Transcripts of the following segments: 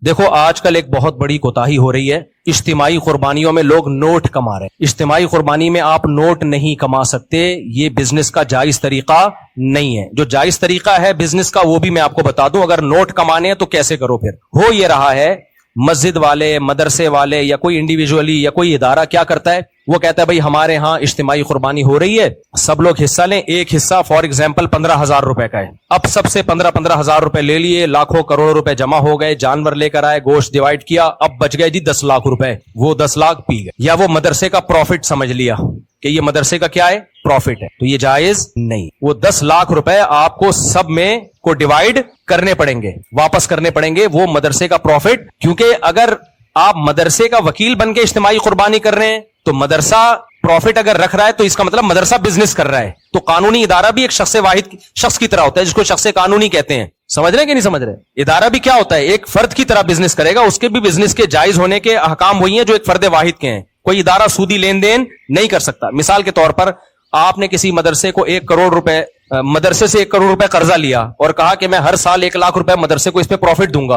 دیکھو آج کل ایک بہت بڑی کوتاہی ہو رہی ہے، اجتماعی قربانیوں میں لوگ نوٹ کما رہے ہیں۔ اجتماعی قربانی میں آپ نوٹ نہیں کما سکتے، یہ بزنس کا جائز طریقہ نہیں ہے۔ جو جائز طریقہ ہے بزنس کا وہ بھی میں آپ کو بتا دوں، اگر نوٹ کمانے ہیں تو کیسے کرو۔ پھر ہو یہ رہا ہے مسجد والے، مدرسے والے یا کوئی انڈیویجولی یا کوئی ادارہ کیا کرتا ہے، وہ کہتا ہے بھائی ہمارے ہاں اجتماعی قربانی ہو رہی ہے، سب لوگ حصہ لیں۔ ایک حصہ فار ایگزامپل 15,000 روپے کا ہے، اب سب سے 15,000 روپے لے لیے، لاکھوں کروڑ روپے جمع ہو گئے، جانور لے کر آئے، گوشت ڈیوائیڈ کیا، اب بچ گئے جی 10 لاکھ روپے، وہ 10 لاکھ پی گئے، یا وہ مدرسے کا پروفٹ سمجھ لیا کہ یہ مدرسے کا کیا ہے، پروفٹ ہے، تو یہ جائز نہیں۔ وہ 10 لاکھ روپے آپ کو سب میں کو ڈیوائیڈ کرنے پڑیں گے، واپس کرنے پڑیں گے وہ مدرسے کا پروفٹ، کیونکہ اگر آپ مدرسے کا وکیل بن کے اجتماعی قربانی کر رہے ہیں تو مدرسہ پروفٹ اگر رکھ رہا ہے تو اس کا مطلب مدرسہ بزنس کر رہا ہے، تو قانونی ادارہ بھی ایک شخص واحد شخص کی طرح ہوتا ہے، جس کو شخص قانونی کہتے ہیں۔ سمجھ رہے ہیں کہ نہیں سمجھ رہے؟ ادارہ بھی کیا ہوتا ہے، ایک فرد کی طرح بزنس کرے گا، اس کے بھی بزنس کے جائز ہونے کے احکام وہی ہیں جو ایک فرد واحد کے ہیں۔ کوئی ادارہ سودی لین دین نہیں کر سکتا۔ مثال کے طور پر آپ نے کسی مدرسے کو 1 کروڑ روپے، مدرسے سے 1 کروڑ روپے قرضہ لیا اور کہا کہ میں ہر سال 1 لاکھ روپے مدرسے کو اس پہ پروفٹ دوں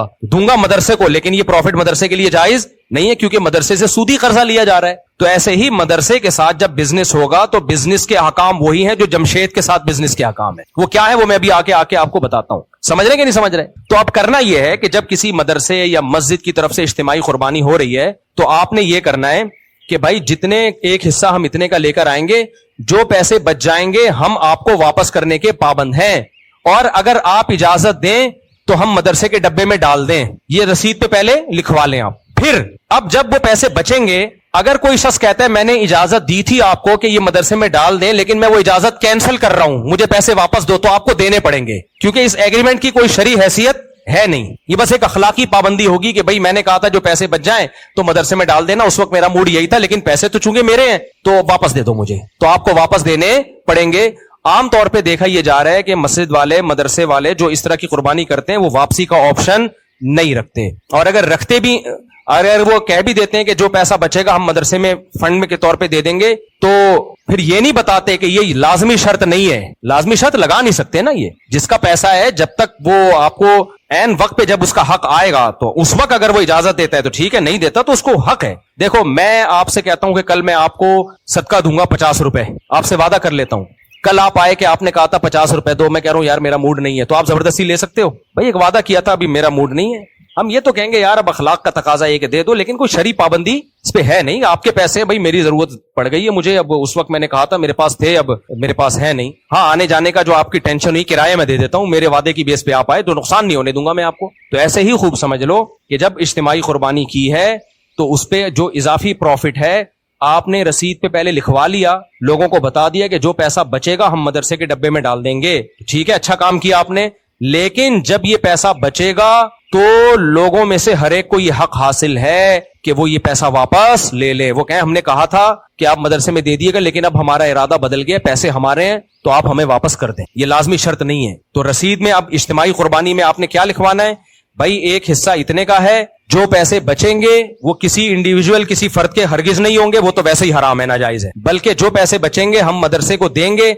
گا مدرسے کو، لیکن یہ پروفٹ مدرسے کے لیے جائز نہیں ہے کیونکہ مدرسے سے سودی قرضہ لیا جا رہا ہے۔ تو ایسے ہی مدرسے کے ساتھ جب بزنس ہوگا تو بزنس کے احکام وہی ہیں جو جمشید کے ساتھ بزنس کے احکام ہے۔ وہ کیا ہے وہ میں ابھی آ کے آپ کو بتاتا ہوں۔ سمجھ رہے کہ نہیں سمجھ رہے؟ تو اب کرنا یہ ہے کہ جب کسی مدرسے یا مسجد کی طرف سے اجتماعی قربانی ہو رہی ہے تو آپ نے یہ کرنا ہے کہ بھائی جتنے ایک حصہ ہم اتنے کا لے کر آئیں گے، جو پیسے بچ جائیں گے ہم آپ کو واپس کرنے کے پابند ہیں، اور اگر آپ اجازت دیں تو ہم مدرسے کے ڈبے میں ڈال دیں، یہ رسید پہ پہلے لکھوا لیں آپ۔ پھر اب جب وہ پیسے بچیں گے، اگر کوئی شخص کہتا ہے میں نے اجازت دی تھی آپ کو کہ یہ مدرسے میں ڈال دیں لیکن میں وہ اجازت کینسل کر رہا ہوں، مجھے پیسے واپس دو، تو آپ کو دینے پڑیں گے، کیونکہ اس ایگریمنٹ کی کوئی شرعی حیثیت ہے نہیں، یہ بس ایک اخلاقی پابندی ہوگی کہ بھائی میں نے کہا تھا جو پیسے بچ جائیں تو مدرسے میں ڈال دینا، اس وقت میرا موڈ یہی تھا، لیکن پیسے تو چونکہ میرے ہیں تو واپس دے دو مجھے، تو آپ کو واپس دینے پڑیں گے۔ عام طور پہ دیکھا یہ جا رہا ہے کہ مسجد والے، مدرسے والے جو اس طرح کی قربانی کرتے ہیں وہ واپسی کا آپشن نہیں رکھتے، اور اگر رکھتے بھی، اگر وہ کہہ بھی دیتے ہیں کہ جو پیسہ بچے گا ہم مدرسے میں فنڈ میں کے طور پہ دے دیں گے، تو پھر یہ نہیں بتاتے کہ یہ لازمی شرط نہیں ہے۔ لازمی شرط لگا نہیں سکتے نا، یہ جس کا پیسہ ہے جب تک وہ آپ کو عین وقت پہ جب اس کا حق آئے گا تو اس وقت اگر وہ اجازت دیتا ہے تو ٹھیک ہے، نہیں دیتا تو اس کو حق ہے۔ دیکھو میں آپ سے کہتا ہوں کہ کل میں آپ کو صدقہ دوں گا 50 روپے، آپ سے وعدہ کر لیتا ہوں، کل آپ آئے کہ آپ نے کہا تھا 50 روپے دو، میں کہہ رہا ہوں یار میرا موڈ نہیں ہے، تو آپ زبردستی لے سکتے ہو؟ بھائی ایک وعدہ کیا تھا، ابھی میرا موڈ نہیں ہے، ہم یہ تو کہیں گے یار اب اخلاق کا تقاضا یہ کہ دے دو، لیکن کوئی شرعی پابندی اس پہ ہے نہیں۔ آپ کے پیسے بھائی میری ضرورت پڑ گئی ہے مجھے، اب اس وقت میں نے کہا تھا میرے پاس تھے، اب میرے پاس ہے نہیں۔ ہاں آنے جانے کا جو آپ کی ٹینشن ہوئی کرایہ میں دے دیتا ہوں، میرے وعدے کی بیس پہ آپ آئے تو نقصان نہیں ہونے دوں گا میں آپ کو۔ تو ایسے ہی خوب سمجھ لو کہ جب اجتماعی قربانی کی ہے تو اس پہ جو اضافی پروفٹ ہے آپ نے رسید پہ پہلے لکھوا لیا، لوگوں کو بتا دیا کہ جو پیسہ بچے گا ہم مدرسے کے ڈبے میں ڈال دیں گے، ٹھیک ہے، اچھا کام کیا آپ نے۔ لیکن جب یہ پیسہ بچے گا تو لوگوں میں سے ہر ایک کو یہ حق حاصل ہے کہ وہ یہ پیسہ واپس لے لے۔ وہ کہیں ہم نے کہا تھا کہ آپ مدرسے میں دے دیے گا لیکن اب ہمارا ارادہ بدل گیا، پیسے ہمارے ہیں تو آپ ہمیں واپس کر دیں، یہ لازمی شرط نہیں ہے۔ تو رسید میں اب اجتماعی قربانی میں آپ نے کیا لکھوانا ہے، بھائی ایک حصہ اتنے کا ہے، جو پیسے بچیں گے وہ کسی انڈیویجول کسی فرد کے ہرگز نہیں ہوں گے، وہ تو ویسے ہی حرام ہے، ناجائز ہے، بلکہ جو پیسے بچیں گے ہم مدرسے کو دیں گے،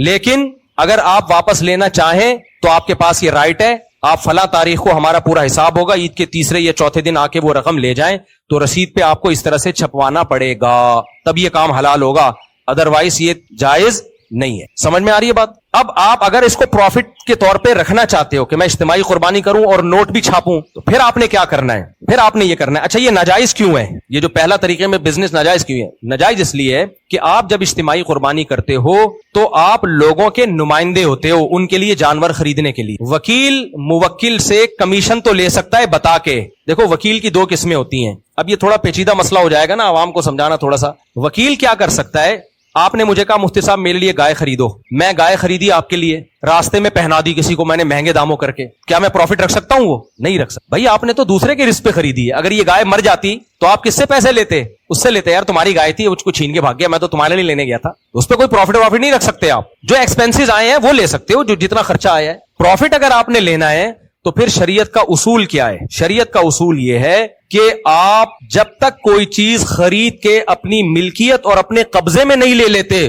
لیکن اگر آپ واپس لینا چاہیں تو آپ کے پاس یہ رائٹ ہے، آپ فلاں تاریخ کو ہمارا پورا حساب ہوگا، عید کے تیسرے یا چوتھے دن آ کے وہ رقم لے جائیں، تو رسید پہ آپ کو اس طرح سے چھپوانا پڑے گا، تب یہ کام حلال ہوگا، ادروائز یہ جائز نہیں ہے۔ سمجھ میں آ رہی ہے بات؟ اب آپ اگر اس کو پروفٹ کے طور پہ رکھنا چاہتے ہو کہ میں اجتماعی قربانی کروں اور نوٹ بھی چھاپوں، تو پھر آپ نے کیا کرنا ہے، پھر آپ نے یہ کرنا ہے، اچھا یہ ناجائز کیوں ہے، یہ جو پہلا طریقے میں بزنس ناجائز کیوں ہے؟ ناجائز اس لیے ہے کہ آپ جب اجتماعی قربانی کرتے ہو تو آپ لوگوں کے نمائندے ہوتے ہو ان کے لیے جانور خریدنے کے لیے۔ وکیل موکل سے کمیشن تو لے سکتا ہے بتا کے، دیکھو وکیل کی 2 قسمیں ہوتی ہیں، اب یہ تھوڑا پیچیدہ مسئلہ ہو جائے گا نا، عوام کو سمجھانا تھوڑا سا۔ وکیل کیا کر سکتا ہے، آپ نے مجھے کہا مفتی صاحب میرے لیے گائے خریدو، میں گائے خریدی آپ کے لیے، راستے میں پہنا دی کسی کو میں نے مہنگے داموں کر کے، کیا میں پروفٹ رکھ سکتا ہوں؟ وہ نہیں رکھ سکتا۔ بھائی آپ نے تو دوسرے کے رزق پہ خریدی ہے، اگر یہ گائے مر جاتی تو آپ کس سے پیسے لیتے؟ اس سے لیتے، یار تمہاری گائے تھی اس کو چھین کے بھاگ گیا، میں تو تمہارے لیے لینے گیا تھا، اس پہ کوئی پروفٹ نہیں رکھ سکتے آپ۔ جو ایکسپینسز آئے ہیں وہ لے سکتے ہو، جو جتنا خرچہ آیا ہے۔ پروفٹ اگر آپ نے لینا ہے تو پھر شریعت کا اصول کیا ہے؟ شریعت کا اصول یہ ہے کہ آپ جب تک کوئی چیز خرید کے اپنی ملکیت اور اپنے قبضے میں نہیں لے لیتے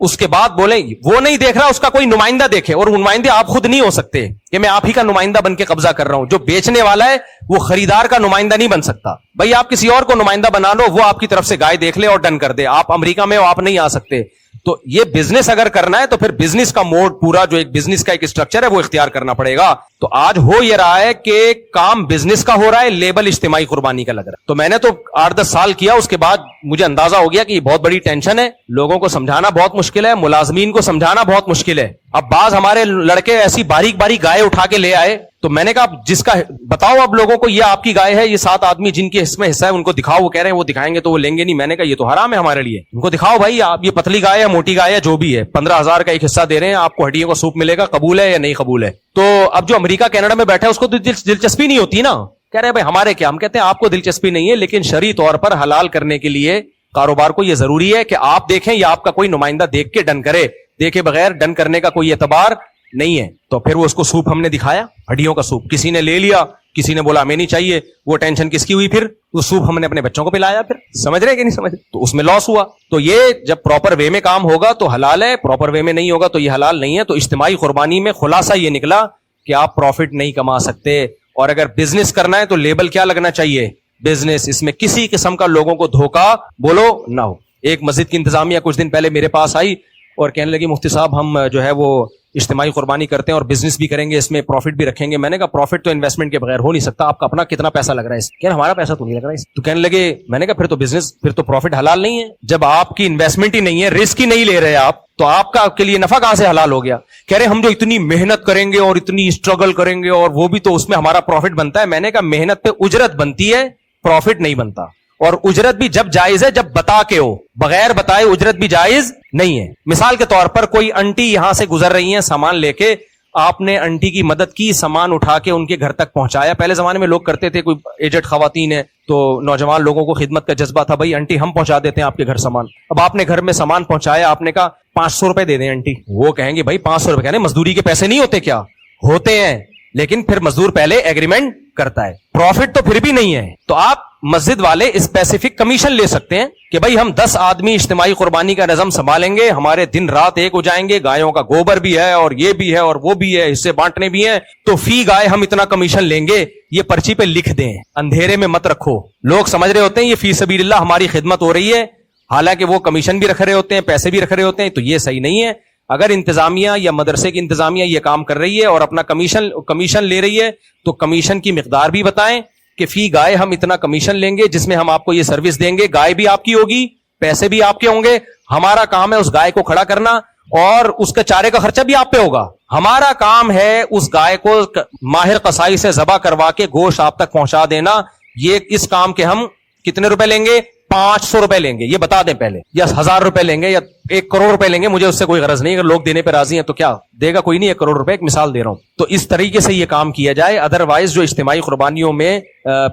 اس کے بعد بولیں وہ نہیں دیکھ رہا, اس کا کوئی نمائندہ دیکھے, اور نمائندے آپ خود نہیں ہو سکتے کہ میں آپ ہی کا نمائندہ بن کے قبضہ کر رہا ہوں. جو بیچنے والا ہے وہ خریدار کا نمائندہ نہیں بن سکتا. بھائی آپ کسی اور کو نمائندہ بنا لو, وہ آپ کی طرف سے گائے دیکھ لے اور ڈن کر دے. آپ امریکہ میں ہو, آپ نہیں آ سکتے. تو یہ بزنس اگر کرنا ہے تو پھر بزنس کا موڈ پورا جو ایک بزنس کا ایک اسٹرکچر ہے وہ اختیار کرنا پڑے گا. تو آج ہو یہ رہا ہے کہ کام بزنس کا ہو رہا ہے, لیبل اجتماعی قربانی کا لگ رہا ہے. تو میں نے تو 8-10 سال کیا, اس کے بعد مجھے اندازہ ہو گیا کہ یہ بہت بڑی ٹینشن ہے, لوگوں کو سمجھانا بہت مشکل ہے, ملازمین کو سمجھانا بہت مشکل ہے. اب بعض ہمارے لڑکے ایسی باریک باریک گائے اٹھا کے لے آئے, تو میں نے کہا جس کا بتاؤ اب لوگوں کو, یہ آپ کی گائے ہے, یہ 7 آدمی جن کے اس میں حصہ ہے ان کو دکھاؤ. وہ کہہ رہے ہیں وہ دکھائیں گے تو وہ لیں گے نہیں. میں نے کہا یہ تو حرام ہے ہمارے لیے, ان کو دکھاؤ بھائی, آپ یہ پتلی گائے ہے موٹی گائے ہے جو بھی ہے, 15,000 کا ایک حصہ دے رہے ہیں, آپ کو ہڈیوں کا سوپ ملے گا, قبول ہے یا نہیں قبول ہے؟ تو اب جو امریکہ کینیڈا میں بیٹھا ہے اس کو تو دلچسپی نہیں ہوتی نا, کہہ رہے ہیں بھائی ہمارے کیا. ہم کہتے ہیں آپ کو دلچسپی نہیں ہے, لیکن شرعی طور پر حلال کرنے کے لیے کاروبار کو یہ ضروری ہے کہ آپ دیکھیں یا آپ کا کوئی نمائندہ دیکھ کے ڈن کرے, دیکھے بغیر ڈن کرنے کا کوئی اعتبار نہیں ہے. تو پھر وہ اس کو سوپ ہم نے دکھایا, ہڈیوں کا سوپ, کسی نے لے لیا, کسی نے بولا ہمیں نہیں چاہیے. وہ ٹینشن کس کی ہوئی؟ پھر وہ سوپ ہم نے اپنے بچوں کو پلایا. پھر سمجھ رہے کہ نہیں سمجھ رہے؟ تو اس میں لاس ہوا. تو یہ جب پراپر وے میں کام ہوگا تو حلال ہے, پراپر وے میں نہیں ہوگا تو یہ حلال نہیں ہے. تو اجتماعی قربانی میں خلاصہ یہ نکلا کہ آپ پروفٹ نہیں کما سکتے, اور اگر بزنس کرنا ہے تو لیبل کیا لگنا چاہیے؟ بزنس. اس میں کسی قسم کا لوگوں کو دھوکہ بولو نہ ہو. ایک مسجد کی انتظامیہ کچھ دن پہلے میرے پاس آئی اور کہنے لگی مفتی صاحب ہم جو ہے وہ اجتماعی قربانی کرتے ہیں اور بزنس بھی کریں گے, اس میں پروفٹ بھی رکھیں گے. میں نے کہا پروفٹ تو انویسٹمنٹ کے بغیر ہو نہیں سکتا, آپ کا اپنا کتنا پیسہ لگ رہا ہے اس؟ کہ ہمارا پیسہ تو نہیں لگ رہا ہے. تو کہنے لگے, میں نے کہا پھر تو بزنس, پھر تو پروفٹ حلال نہیں ہے. جب آپ کی انویسٹمنٹ ہی نہیں ہے, رسک ہی نہیں لے رہے آپ, تو آپ کا کے لیے نفع کہاں سے حلال ہو گیا؟ کہہ رہے ہم جو اتنی محنت کریں گے اور اتنی اسٹرگل کریں گے اور وہ بھی تو اس میں ہمارا پروفٹ بنتا ہے. میں نے کہا محنت پہ اجرت بنتی ہے, پروفٹ نہیں بنتا. اور اجرت بھی جب جائز ہے جب بتا کے ہو, بغیر بتائے اجرت بھی جائز نہیں ہے. مثال کے طور پر کوئی انٹی یہاں سے گزر رہی ہیں سامان لے کے, آپ نے انٹی کی مدد کی, سامان اٹھا کے ان کے گھر تک پہنچایا. پہلے زمانے میں لوگ کرتے تھے, کوئی ایجڈ خواتین ہیں تو نوجوان لوگوں کو خدمت کا جذبہ تھا, بھائی انٹی ہم پہنچا دیتے ہیں آپ کے گھر سامان. اب آپ نے گھر میں سامان پہنچایا, آپ نے کہا 500 روپے دے دیں انٹی. وہ کہیں گے بھائی 500 روپے, کہنے مزدوری کے پیسے نہیں ہوتے کیا؟ ہوتے ہیں, لیکن پھر مزدور پہلے ایگریمنٹ کرتا ہے, پروفٹ تو پھر بھی نہیں ہے. تو آپ مسجد والے اسپیسیفک کمیشن لے سکتے ہیں کہ بھائی ہم 10 آدمی اجتماعی قربانی کا نظم سنبھالیں گے, ہمارے دن رات ایک ہو جائیں گے, گایوں کا گوبر بھی ہے اور یہ بھی ہے اور وہ بھی ہے, حصے بانٹنے بھی ہیں, تو فی گائے ہم اتنا کمیشن لیں گے. یہ پرچی پہ لکھ دیں, اندھیرے میں مت رکھو. لوگ سمجھ رہے ہوتے ہیں یہ فی سبیل اللہ ہماری خدمت ہو رہی ہے, حالانکہ وہ کمیشن بھی رکھ رہے ہوتے ہیں, پیسے بھی رکھ رہے ہوتے ہیں. تو یہ صحیح نہیں ہے. اگر انتظامیہ یا مدرسے کی انتظامیہ یہ کام کر رہی ہے اور اپنا کمیشن لے رہی ہے تو کمیشن کی مقدار بھی بتائیں کہ فی گائے ہم اتنا کمیشن لیں گے جس میں ہم آپ کو یہ سروس دیں گے. گائے بھی آپ کی ہوگی, پیسے بھی آپ کے ہوں گے, ہمارا کام ہے اس گائے کو کھڑا کرنا اور اس کے چارے کا خرچہ بھی آپ پہ ہوگا. ہمارا کام ہے اس گائے کو ماہر قصائی سے ذبح کروا کے گوشت آپ تک پہنچا دینا. یہ اس کام کے ہم کتنے روپے لیں گے؟ 500 روپے لیں گے, یہ بتا دیں پہلے, یا 1000 روپے لیں گے یا 1 کروڑ روپے لیں گے. مجھے اس سے کوئی غرض نہیں, اگر لوگ دینے پہ راضی ہیں تو کیا دے گا, کوئی نہیں, 1 کروڑ روپے, ایک مثال دے رہا ہوں. تو اس طریقے سے یہ کام کیا جائے. ادروائز جو اجتماعی قربانیوں میں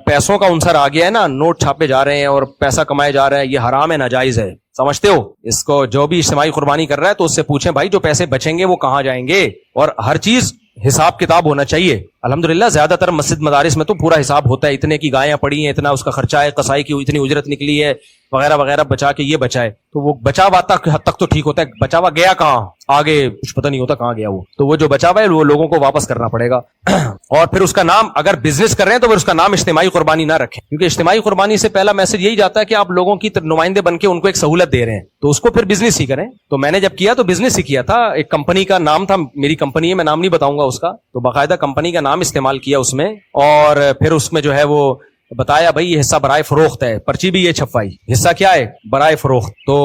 پیسوں کا عنصر آ گیا ہے نا, نوٹ چھاپے جا رہے ہیں اور پیسہ کمائے جا رہے ہیں, یہ حرام ہے, ناجائز ہے. سمجھتے ہو اس کو؟ جو بھی اجتماعی قربانی کر رہا ہے تو اس سے پوچھیں بھائی جو پیسے بچیں گے وہ کہاں جائیں گے, اور ہر چیز حساب کتاب ہونا چاہیے. الحمدللہ زیادہ تر مسجد مدارس میں تو پورا حساب ہوتا ہے, اتنے کی گایاں پڑی ہیں, اتنا اس کا خرچہ ہے, قصائی کی اتنی اجرت نکلی ہے وغیرہ وغیرہ, بچا کے یہ بچائے. تو وہ بچا ہوا حد تک تو ٹھیک ہوتا ہے, بچا ہوا گیا کہاں آگے کچھ پتہ نہیں ہوتا کہاں گیا وہ. تو وہ جو بچا ہوا ہے وہ لوگوں کو واپس کرنا پڑے گا. اور پھر اس کا نام, اگر بزنس کر رہے ہیں تو پھر اس کا نام اجتماعی قربانی نہ رکھیں, کیونکہ اجتماعی قربانی سے پہلا میسج یہی جاتا ہے کہ آپ لوگوں کی نمائندے بن کے ان کو ایک سہولت دے رہے ہیں, تو اس کو پھر بزنس ہی کریں. تو میں نے جب کیا تو بزنس ہی کیا تھا. ایک کمپنی کا نام تھا, میری کمپنی ہے, میں نام نہیں بتاؤں گا اس کا, تو باقاعدہ کمپنی کا نام استعمال کیا اس میں, اور پھر اس میں جو ہے وہ بتایا بھائی یہ حصہ برائے فروخت ہے, پرچی بھی یہ چھپوائی, حصہ کیا ہے برائے فروخت, تو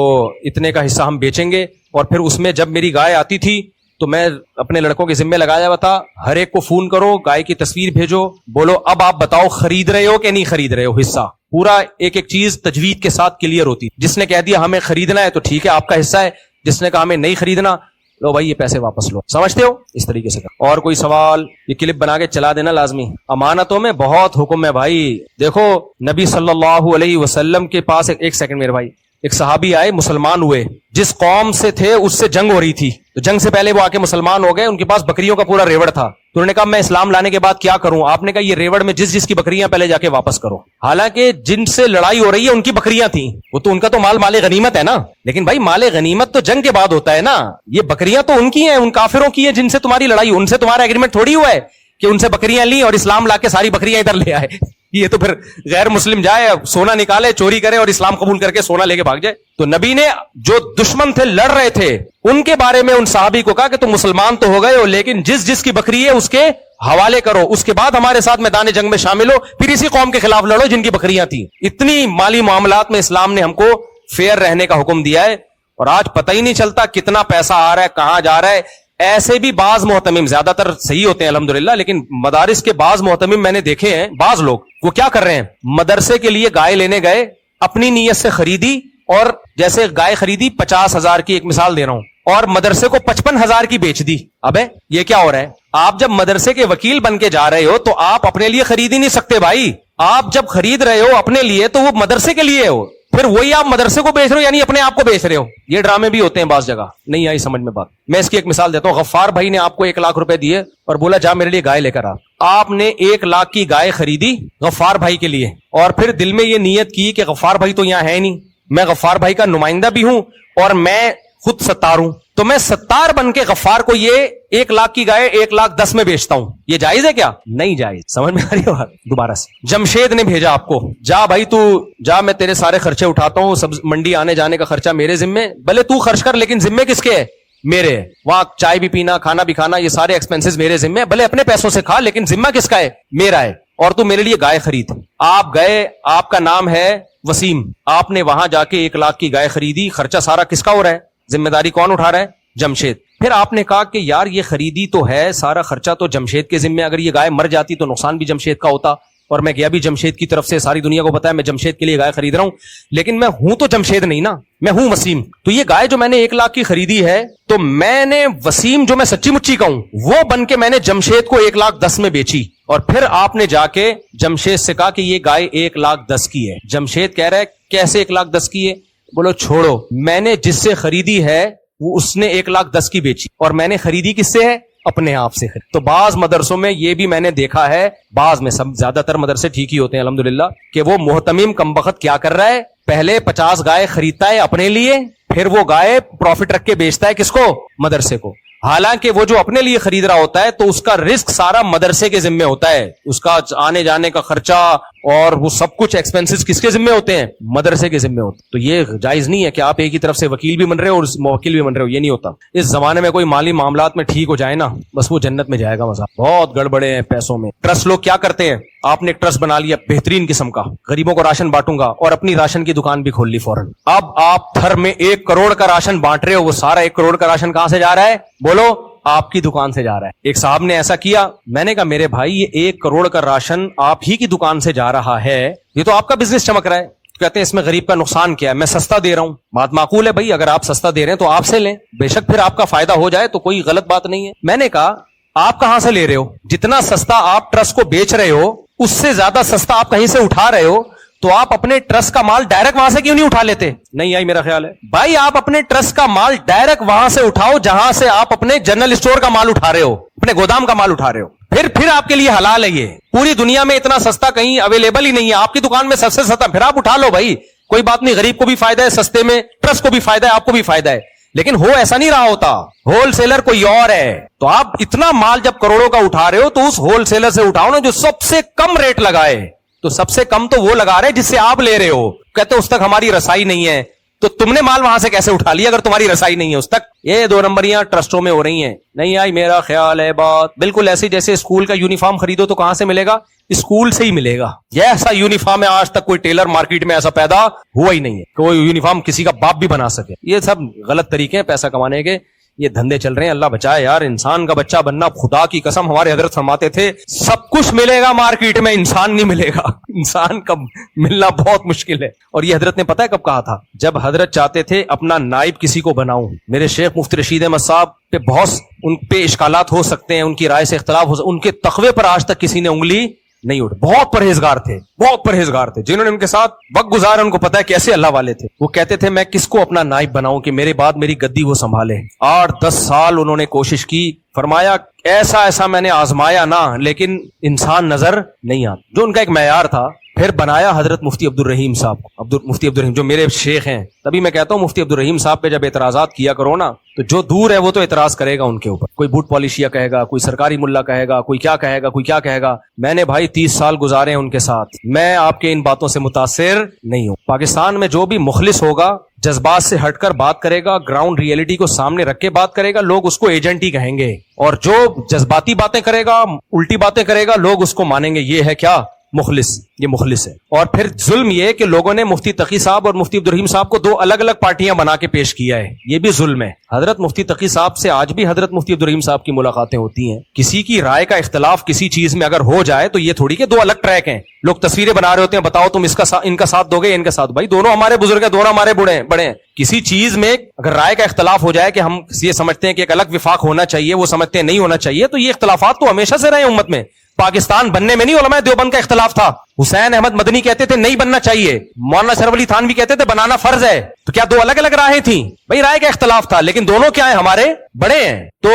اتنے کا حصہ ہم بیچیں گے. اور پھر اس میں جب میری گائے آتی تھی تو میں اپنے لڑکوں کے ذمہ لگایا ہوا تھا, ہر ایک کو فون کرو, گائے کی تصویر بھیجو, بولو اب آپ بتاؤ خرید رہے ہو کہ نہیں خرید رہے ہو حصہ. پورا ایک ایک چیز تجوید کے ساتھ کلیئر ہوتی. جس نے کہہ دیا ہمیں خریدنا ہے تو ٹھیک ہے آپ کا حصہ ہے, جس نے کہا ہمیں نہیں خریدنا, لو بھائی یہ پیسے واپس لو. سمجھتے ہو؟ اس طریقے سے. اور کوئی سوال؟ یہ کلپ بنا کے چلا دینا لازمی. امانتوں میں بہت حکم ہے بھائی. دیکھو نبی صلی اللہ علیہ وسلم کے پاس, ایک سیکنڈ میرے بھائی, ایک صحابی آئے, مسلمان ہوئے, جس قوم سے تھے اس سے جنگ ہو رہی تھی, تو جنگ سے پہلے وہ آ کے مسلمان ہو گئے, ان کے پاس بکریوں کا پورا ریوڑ تھا, تو انہوں نے کہا میں اسلام لانے کے بعد کیا کروں؟ آپ نے کہا یہ ریوڑ میں جس کی بکریاں پہلے جا کے واپس کرو. حالانکہ جن سے لڑائی ہو رہی ہے ان کی بکریاں تھیں, وہ تو ان کا تو مال غنیمت ہے نا. لیکن بھائی مال غنیمت تو جنگ کے بعد ہوتا ہے نا, یہ بکریاں تو ان کی ہیں, ان کافروں کی ہیں جن سے تمہاری لڑائی. ان سے تمہارا ایگریمنٹ تھوڑی ہوا ہے کہ ان سے بکریاں لی اور اسلام لا کے ساری بکریاں ادھر لے آئے. یہ تو پھر غیر مسلم جائے سونا نکالے چوری کرے اور اسلام قبول کر کے سونا لے کے بھاگ جائے. تو نبی نے جو دشمن تھے لڑ رہے تھے ان کے بارے میں ان صحابی کو کہا کہ تم مسلمان تو ہو گئے ہو لیکن جس کی بکری ہے اس کے حوالے کرو, اس کے بعد ہمارے ساتھ میدان جنگ میں شامل ہو, پھر اسی قوم کے خلاف لڑو جن کی بکریاں تھیں. اتنی مالی معاملات میں اسلام نے ہم کو فیئر رہنے کا حکم دیا ہے. اور آج پتہ ہی نہیں چلتا کتنا پیسہ آ رہا ہے کہاں جا رہا ہے. ایسے بھی بعض محتمم, زیادہ تر صحیح ہوتے ہیں الحمدللہ, لیکن مدارس کے بعض محتمم میں نے دیکھے ہیں, بعض لوگ وہ کیا کر رہے ہیں, مدرسے کے لیے گائے لینے گئے, اپنی نیت سے خریدی اور جیسے گائے خریدی 50,000 کی, ایک مثال دے رہا ہوں, اور مدرسے کو 55,000 کی بیچ دی. ابے یہ کیا ہو رہا ہے؟ آپ جب مدرسے کے وکیل بن کے جا رہے ہو تو آپ اپنے لیے خرید ہی نہیں سکتے بھائی. آپ جب خرید رہے ہو اپنے لیے تو وہ مدرسے کے لیے ہو, پھر وہی آپ مدرسے کو بیچ رہے ہو یعنی اپنے آپ کو بیچ رہے ہو. یہ ڈرامے بھی ہوتے ہیں بعض جگہ. نہیں آئی سمجھ میں بات؟ میں اس کی ایک مثال دیتا ہوں. غفار بھائی نے آپ کو 1 لاکھ روپے دیے اور بولا جا میرے لیے گائے لے کر آ. آپ نے 1 لاکھ کی گائے خریدی غفار بھائی کے لیے اور پھر دل میں یہ نیت کی کہ غفار بھائی تو یہاں ہے نہیں, میں غفار بھائی کا نمائندہ بھی ہوں اور میں خود ستار ہوں, تو میں ستار بن کے غفار کو یہ 1 لاکھ کی گائے 1,10,000 میں بیچتا ہوں. یہ جائز ہے کیا؟ نہیں جائز. سمجھ میں آ رہی ہے؟ دوبارہ سے جمشید نے بھیجا آپ کو, جا بھائی تو جا, میں تیرے سارے خرچے اٹھاتا ہوں, سب منڈی آنے جانے کا خرچہ میرے ذمے, بھلے تو خرچ کر لیکن ذمے کس کے ہے؟ میرے ہے. وہاں چائے بھی پینا کھانا بھی کھانا یہ سارے ایکسپینسز میرے ذمے, بھلے اپنے پیسوں سے کھا لیکن ذمہ کس کا ہے؟ میرا ہے. اور تو میرے لیے گائے خرید. آپ گئے, آپ کا نام ہے وسیم, آپ نے وہاں جا کے 1 لاکھ کی گائے خریدی, خرچہ سارا کس کا ہو رہا ہے؟ ذمہ داری کون اٹھا رہا ہے؟ جمشید. پھر آپ نے کہا کہ یار یہ خریدی تو ہے, سارا خرچہ تو جمشید کے ذمہ, اگر یہ گائے مر جاتی تو نقصان بھی جمشید کا ہوتا, اور میں گیا بھی جمشید کی طرف سے, ساری دنیا کو بتایا میں جمشید کے لیے گائے خرید رہا ہوں, لیکن میں ہوں تو جمشید نہیں نا, میں ہوں وسیم. تو یہ گائے جو میں نے 1 لاکھ کی خریدی ہے تو میں نے وسیم جو میں سچی مچی کا ہوں وہ بن کے میں نے جمشید کو 1,10,000 میں بیچی. اور پھر آپ نے جا کے جمشید سے کہا کہ یہ گائے 1,10,000 کی ہے. جمشید کہہ رہا ہے کیسے 1,10,000 کی ہے؟ بولو چھوڑو, میں نے جس سے خریدی ہے وہ اس نے 1,10,000 کی بیچی اور میں نے خریدی کس سے ہے؟ اپنے آپ سے. تو بعض مدرسوں میں یہ بھی میں نے دیکھا ہے, بعض میں, سب زیادہ تر مدرسے ٹھیک ہی ہوتے ہیں الحمدللہ, کہ وہ محتمم کمبخت کیا کر رہا ہے, پہلے 50 گائے خریدتا ہے اپنے لیے, پھر وہ گائے پروفٹ رکھ کے بیچتا ہے کس کو؟ مدرسے کو. حالانکہ وہ جو اپنے لیے خرید رہا ہوتا ہے تو اس کا رزق سارا مدرسے کے ذمے ہوتا ہے, اس کا آنے جانے کا خرچہ اور وہ سب کچھ ایکسپینسز کس کے ذمے ہوتے ہیں؟ مدرسے کے ذمے ہوتے ہیں. تو یہ جائز نہیں ہے کہ آپ ایک ہی طرف سے وکیل بھی بن رہے ہو اور موکل بھی بن رہے ہو, یہ نہیں ہوتا. اس زمانے میں کوئی مالی معاملات میں ٹھیک ہو جائے نا, بس وہ جنت میں جائے گا مزہ. بہت گڑبڑے ہیں پیسوں میں. ٹرسٹ لوگ کیا کرتے ہیں, آپ نے ایک ٹرسٹ بنا لیا بہترین قسم کا, غریبوں کو راشن بانٹوں گا, اور اپنی راشن کی دکان بھی کھول لی فوراً. اب آپ تھر میں 1 کروڑ کا راشن بانٹ رہے ہو, وہ سارا 1 کروڑ کا راشن کہاں سے جا رہا ہے؟ بولو, آپ کی دکان سے جا رہا ہے. ایک صاحب نے ایسا کیا, میں نے کہا میرے بھائی یہ 1 کروڑ کا راشن آپ ہی کی دکان سے جا رہا ہے, یہ تو آپ کا بزنس چمک رہا ہے. کہتے ہیں اس میں غریب کا نقصان کیا ہے, میں سستا دے رہا ہوں. بات معقول ہے بھائی, اگر آپ سستا دے رہے ہیں تو آپ سے لیں, بے شک پھر آپ کا فائدہ ہو جائے تو کوئی غلط بات نہیں ہے. میں نے کہا آپ کہاں سے لے رہے ہو؟ جتنا سستا آپ ٹرسٹ کو بیچ رہے ہو اس سے زیادہ سستا آپ کہیں سے اٹھا رہے ہو, تو آپ اپنے ٹرسٹ کا مال ڈائریکٹ وہاں سے کیوں نہیں اٹھا لیتے؟ نہیں آئی میرا خیال ہے بھائی, آپ اپنے ٹرسٹ کا مال ڈائریکٹ وہاں سے اٹھاؤ جہاں سے آپ اپنے جنرل اسٹور کا مال اٹھا رہے ہو, اپنے گودام کا مال اٹھا رہے ہو. پھر آپ کے لیے حلال ہے. یہ پوری دنیا میں اتنا سستا کہیں اویلیبل ہی نہیں ہے, آپ کی دکان میں سب سے سستا, پھر آپ اٹھا لو بھائی, کوئی بات نہیں. غریب کو بھی فائدہ ہے سستے میں, ٹرسٹ کو بھی فائدہ ہے, آپ کو بھی فائدہ ہے. لیکن ہو ایسا نہیں رہا ہوتا, ہول سیلر کوئی اور ہے. تو آپ اتنا مال جب کروڑوں کا اٹھا رہے ہو تو اس ہول سیلر سے اٹھاؤ نا جو سب سے کم ریٹ لگائے. تو سب سے کم تو وہ لگا رہے جس سے آپ لے رہے ہو. کہتے اس تک ہماری رسائی نہیں ہے, تو تم نے مال وہاں سے کیسے اٹھا لیا اگر تمہاری رسائی نہیں ہے اس تک؟ یہ 2 نمبریاں ٹرسٹوں میں ہو رہی ہیں. نہیں آئی میرا خیال ہے بات. بالکل ایسی جیسے اسکول کا یونیفارم خریدو تو کہاں سے ملے گا؟ اسکول سے ہی ملے گا. یہ ایسا یونیفارم ہے, آج تک کوئی ٹیلر مارکیٹ میں ایسا پیدا ہوا ہی نہیں ہے کہ وہ یونیفارم کسی کا باپ بھی بنا سکے. یہ سب غلط طریقے ہیں پیسہ کمانے کے, یہ دھندے چل رہے ہیں. اللہ بچائے یار, انسان کا بچہ بننا, خدا کی قسم ہمارے حضرت فرماتے تھے سب کچھ ملے گا مارکیٹ میں, انسان نہیں ملے گا. انسان کا ملنا بہت مشکل ہے. اور یہ حضرت نے پتہ ہے کب کہا تھا؟ جب حضرت چاہتے تھے اپنا نائب کسی کو بناؤں. میرے شیخ مفتی رشید احمد صاحب پہ بہت ان پہ اشکالات ہو سکتے ہیں, ان کی رائے سے اختلاف ہو سکتے, ان کے تقوی پر آج تک کسی نے انگلی نہیں اٹھے. بہت پرہیزگار تھے, بہت پرہیزگار تھے. جنہوں نے ان کے ساتھ وقت گزارا ان کو پتا ہے کیسے اللہ والے تھے. وہ کہتے تھے میں کس کو اپنا نائب بناؤں کہ میرے بعد میری گدی وہ سنبھالے. 8-10 سال انہوں نے کوشش کی. فرمایا ایسا میں نے آزمایا نا, لیکن انسان نظر نہیں آتا. جو ان کا ایک معیار تھا. پھر بنایا حضرت مفتی عبد الرحیم صاحب کو. مفتی عبد الرحیم جو میرے شیخ ہیں, تبھی میں کہتا ہوں مفتی عبد الرحیم صاحب پہ جب اعتراضات کیا کرو نا, تو جو دور ہے وہ تو اعتراض کرے گا ان کے اوپر. کوئی بوٹ پالیشیا کہے گا, کوئی سرکاری ملا کہے گا, کوئی کیا کہے گا, کوئی کیا کہے گا. میں نے بھائی 30 سال گزارے ہیں ان کے ساتھ, میں آپ کے ان باتوں سے متاثر نہیں ہوں. پاکستان میں جو بھی مخلص ہوگا, جذبات سے ہٹ کر بات کرے گا, گراؤنڈ ریئلٹی کو سامنے رکھ کے بات کرے گا, لوگ اس کو ایجنٹ ہی کہیں گے. اور جو جذباتی باتیں کرے گا, الٹی باتیں کرے گا, لوگ اس کو مانیں گے یہ ہے کیا مخلص, یہ مخلص ہے. اور پھر ظلم یہ کہ لوگوں نے مفتی تقی صاحب اور مفتی عبد الرحیم صاحب کو 2 الگ الگ پارٹیاں بنا کے پیش کیا ہے, یہ بھی ظلم ہے. حضرت مفتی تقی صاحب سے آج بھی حضرت مفتی عبد الرحیم صاحب کی ملاقاتیں ہوتی ہیں. کسی کی رائے کا اختلاف کسی چیز میں اگر ہو جائے تو یہ تھوڑی کہ 2 الگ ٹریک ہیں. لوگ تصویریں بنا رہے ہوتے ہیں, بتاؤ تم ان کا ساتھ دو گے, ان کا ساتھ. بھائی دونوں ہمارے بزرگ ہیں, دونوں ہمارے بڑے ہیں. کسی چیز میں اگر رائے کا اختلاف ہو جائے کہ ہم یہ سمجھتے ہیں کہ ایک الگ وفاق ہونا چاہیے, وہ سمجھتے ہیں نہیں ہونا چاہیے, تو یہ اختلافات تو ہمیشہ سے رہے ہیں امت میں. پاکستان بننے میں نہیں علماء دیوبند کا اختلاف تھا. حسین احمد مدنی کہتے تھے نہیں بننا چاہیے, مولانا اشرف علی تھانوی کہتے تھے بنانا فرض ہے. تو کیا 2 الگ الگ راہیں تھیں؟ بھائی رائے کا اختلاف تھا, لیکن دونوں کیا ہیں, ہمارے بڑے ہیں. تو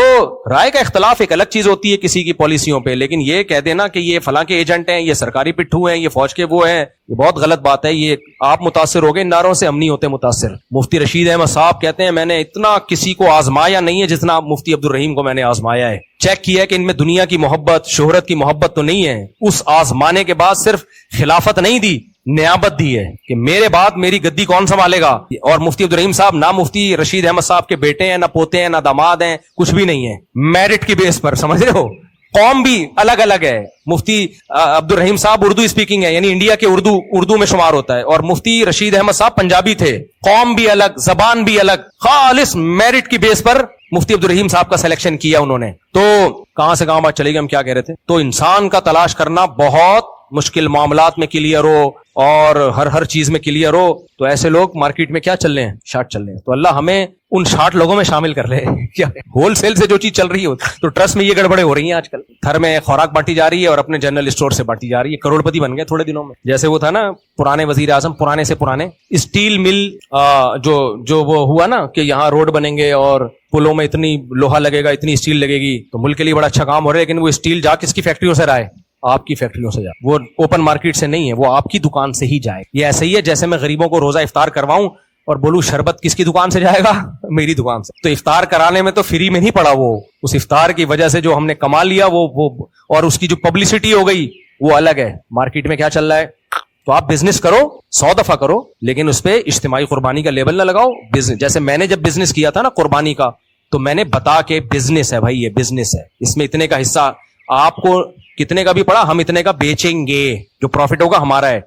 رائے کا اختلاف ایک الگ چیز ہوتی ہے کسی کی پالیسیوں پہ, لیکن یہ کہہ دینا کہ یہ فلاں کے ایجنٹ ہیں, یہ سرکاری پٹھو ہیں, یہ فوج کے وہ ہیں, یہ بہت غلط بات ہے. یہ آپ متاثر ہو گئے ان نعروں سے, ہم نہیں ہوتے متاثر. مفتی رشید احمد صاحب کہتے ہیں میں نے اتنا کسی کو آزمایا نہیں ہے جتنا مفتی عبد الرحیم کو میں نے آزمایا ہے. چیک کیا کہ ان میں دنیا کی محبت, شہرت کی محبت تو نہیں ہے. اس آزمانے کے بعد صرف خلافت نہیں دی, نیابت دی ہے کہ میرے بعد میری گدی کون سنبھالے گا. اور مفتی عبد الرحیم صاحب نہ مفتی رشید احمد صاحب کے بیٹے ہیں, نہ پوتے ہیں, نہ داماد ہیں, کچھ بھی نہیں ہے. میرٹ کی بیس پر, سمجھ رہے ہو, قوم بھی الگ الگ ہے. مفتی عبد الرحیم صاحب اردو اسپیکنگ ہے, یعنی انڈیا کے اردو میں شمار ہوتا ہے, اور مفتی رشید احمد صاحب پنجابی تھے. قوم بھی الگ, زبان بھی الگ. خالص میرٹ کی بیس پر مفتی عبد الرحیم صاحب کا سلیکشن کیا انہوں نے. تو کہاں سے کہاں بات چلے گی, ہم کیا کہہ رہے تھے. تو انسان کا تلاش کرنا بہت مشکل, معاملات میں کلیئر ہو اور ہر چیز میں کلیئر ہو. تو ایسے لوگ مارکیٹ میں کیا چل رہے ہیں, شارٹ چل رہے ہیں. تو اللہ ہمیں ان 60 لوگوں میں شامل کر لے. کیا ہول سیل سے جو چیز چل رہی ہو, تو ٹرسٹ میں یہ گڑبڑیں ہو رہی ہیں آج کل. تھر میں خوراک بانٹی جا رہی ہے اور اپنے جنرل اسٹور سے بانٹی جا رہی ہے. کروڑ پتی بن گئے تھوڑے دنوں میں. جیسے وہ تھا نا پرانے وزیر اعظم, پرانے سے پرانے اسٹیل مل, جو وہ ہوا نا کہ یہاں روڈ بنیں گے اور پلوں میں اتنی لوہا لگے گا, اتنی اسٹیل لگے گی, تو ملک کے لیے بڑا اچھا کام ہو رہا ہے. لیکن وہ اسٹیل جا کس کی فیکٹریوں سے رہا ہے, آپ کی فیکٹریوں سے جائے, وہ اوپن مارکیٹ سے نہیں ہے, وہ آپ کی دکان سے ہی جائے. یہ ایسے ہی ہے جیسے میں غریبوں کو روزہ افطار کرواؤں اور بولوں شربت کس کی دکان سے جائے گا, میری دکان سے. تو افطار کرانے میں تو فری میں نہیں پڑا, وہ اس افطار کی وجہ سے جو ہم نے کما لیا وہ اور اس کی جو پبلسٹی ہو گئی وہ الگ ہے. مارکیٹ میں کیا چل رہا ہے. تو آپ بزنس کرو 100 دفعہ کرو, لیکن اس پہ اجتماعی قربانی کا لیبل نہ لگاؤ. جیسے میں نے جب بزنس کیا تھا نا قربانی کا, تو میں نے بتا کے بزنس ہے بھائی, یہ بزنس ہے, اس میں اتنے کا حصہ آپ کو کتنے کا بھی پڑا, ہم اتنے کا بیچیں گے, جو پروفٹ ہوگا ہمارا ہے.